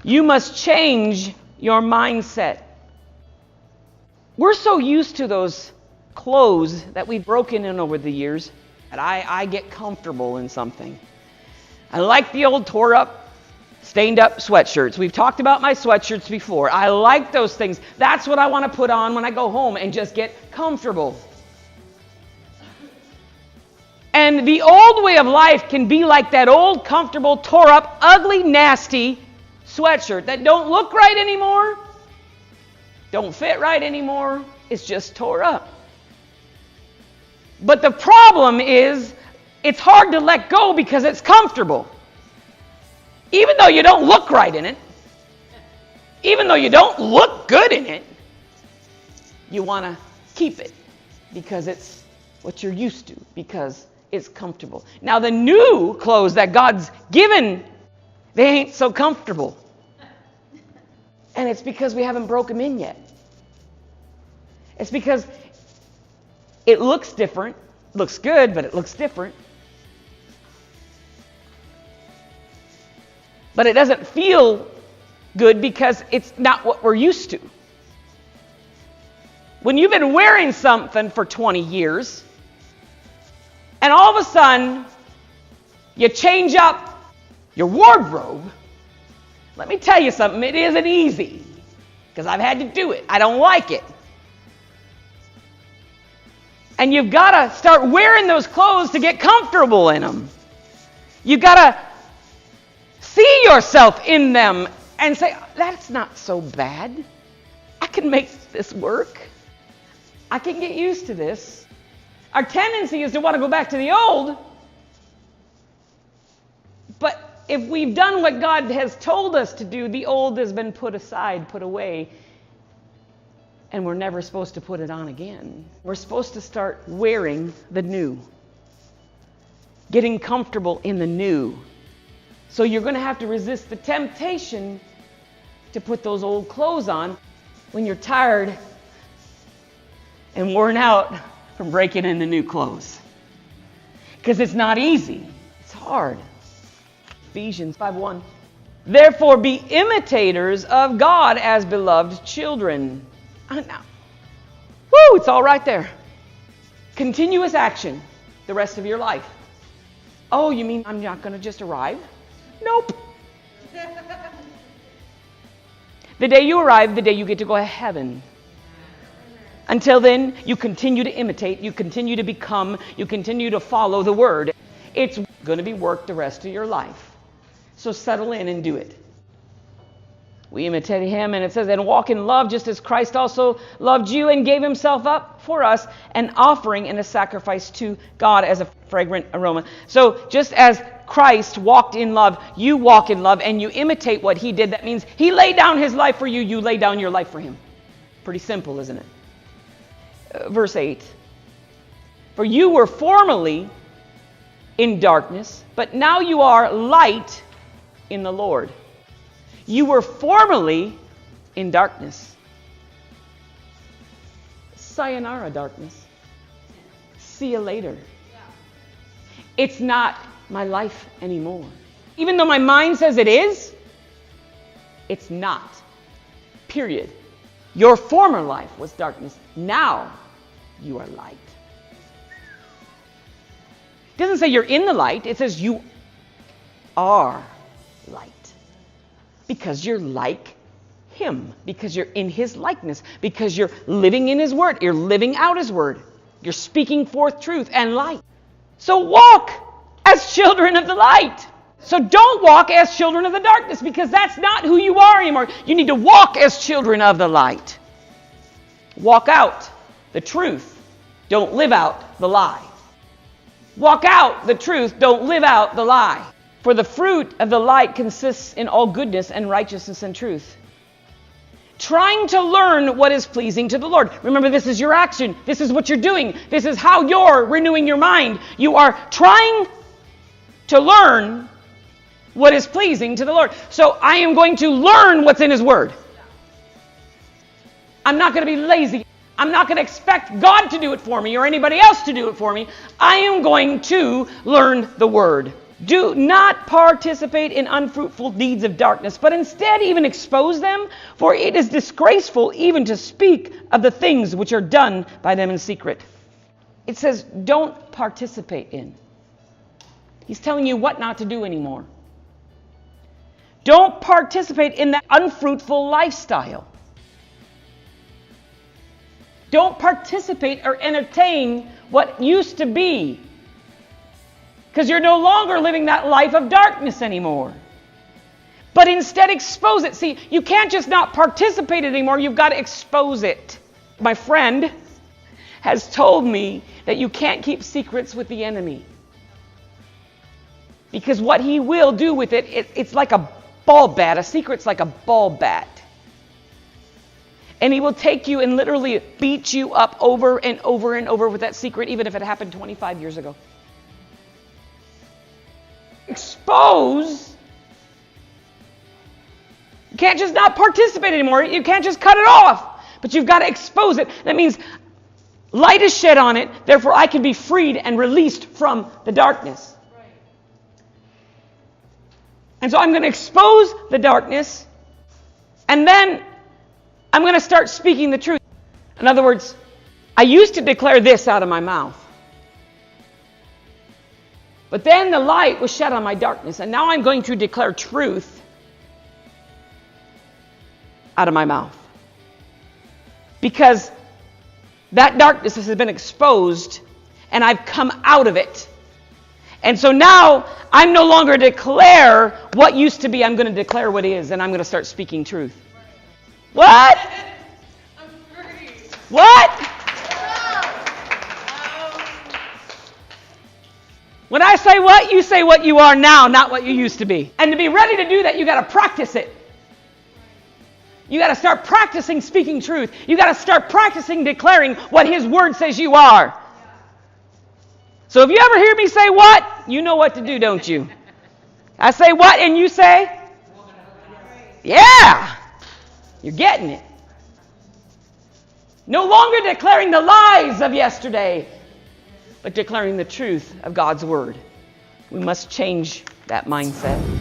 You must change your mindset. We're so used to those clothes that we've broken in over the years that I get comfortable in something. I like the old tore up, stained up sweatshirts. We've talked about my sweatshirts before. I like those things. That's what I want to put on when I go home and just get comfortable. And the old way of life can be like that old, comfortable, tore up, ugly, nasty sweatshirt that don't look right anymore, don't fit right anymore. It's just tore up. But the problem is, it's hard to let go because it's comfortable. Even though you don't look right in it, even though you don't look good in it, you want to keep it because it's what you're used to, because it's comfortable. Now the new clothes that God's given, they ain't so comfortable. And it's because we haven't broke them in yet. It's because it looks different. Looks good, but it looks different. But it doesn't feel good because it's not what we're used to. When you've been wearing something for 20 years, and all of a sudden, you change up your wardrobe, let me tell you something, it isn't easy. Because I've had to do it. I don't like it. And you've got to start wearing those clothes to get comfortable in them. You've got to see yourself in them and say, that's not so bad. I can make this work. I can get used to this. Our tendency is to want to go back to the old. But if we've done what God has told us to do, the old has been put aside, put away. And we're never supposed to put it on again. We're supposed to start wearing the new. Getting comfortable in the new. So you're going to have to resist the temptation to put those old clothes on when you're tired and worn out from breaking in the new clothes. Because it's not easy. It's hard. Ephesians 5:1. Therefore be imitators of God as beloved children. Now, woo, it's all right there. Continuous action the rest of your life. Oh, you mean I'm not going to just arrive? Nope. The day you arrive, the day you get to go to heaven. Until then, you continue to imitate, you continue to become, you continue to follow the word. It's going to be work the rest of your life. So settle in and do it. We imitate him, and it says, and walk in love just as Christ also loved you and gave himself up for us, an offering and a sacrifice to God as a fragrant aroma. So just as Christ walked in love, you walk in love, and you imitate what he did. That means he laid down his life for you, you lay down your life for him. Pretty simple, isn't it? Verse 8. For you were formerly in darkness, but now you are light in the Lord. You were formerly in darkness. Sayonara, darkness. See you later. It's not my life anymore. Even though my mind says it is, it's not. Period. Your former life was darkness. Now you are light. It doesn't say you're in the light. It says you are light. Because you're like him. Because you're in his likeness. Because you're living in his word. You're living out his word. You're speaking forth truth and light. So walk as children of the light. So don't walk as children of the darkness, because that's not who you are anymore. You need to walk as children of the light. Walk out the truth. Don't live out the lie. Walk out the truth. Don't live out the lie. For the fruit of the light consists in all goodness and righteousness and truth. Trying to learn what is pleasing to the Lord. Remember, this is your action. This is what you're doing. This is how you're renewing your mind. You are trying to learn what is pleasing to the Lord. So I am going to learn what's in his word. I'm not going to be lazy. I'm not going to expect God to do it for me or anybody else to do it for me. I am going to learn the word. Do not participate in unfruitful deeds of darkness, but instead even expose them, for it is disgraceful even to speak of the things which are done by them in secret. It says, don't participate in. He's telling you what not to do anymore. Don't participate in that unfruitful lifestyle. Don't participate or entertain what used to be. Because you're no longer living that life of darkness anymore. But instead expose it. See, you can't just not participate anymore. You've got to expose it. My friend has told me that you can't keep secrets with the enemy. Because what he will do with it, it's like a ball bat. A secret's like a ball bat. And he will take you and literally beat you up over and over and over with that secret, even if it happened 25 years ago. Expose. You can't just not participate anymore. You can't just cut it off. But you've got to expose it. That means light is shed on it. Therefore, I can be freed and released from the darkness. Right. And so I'm going to expose the darkness. And then I'm going to start speaking the truth. In other words, I used to declare this out of my mouth. But then the light was shed on my darkness, and now I'm going to declare truth out of my mouth. Because that darkness has been exposed, and I've come out of it. And so now I'm no longer declare what used to be. I'm going to declare what is, and I'm going to start speaking truth. What? What? When I say what, you say what you are now, not what you used to be. And to be ready to do that, you got to practice it. You got to start practicing speaking truth. You got to start practicing declaring what His Word says you are. So if you ever hear me say what, you know what to do, don't you? I say what and you say? Yeah. You're getting it. No longer declaring the lies of yesterday, but declaring the truth of God's Word. We must change that mindset.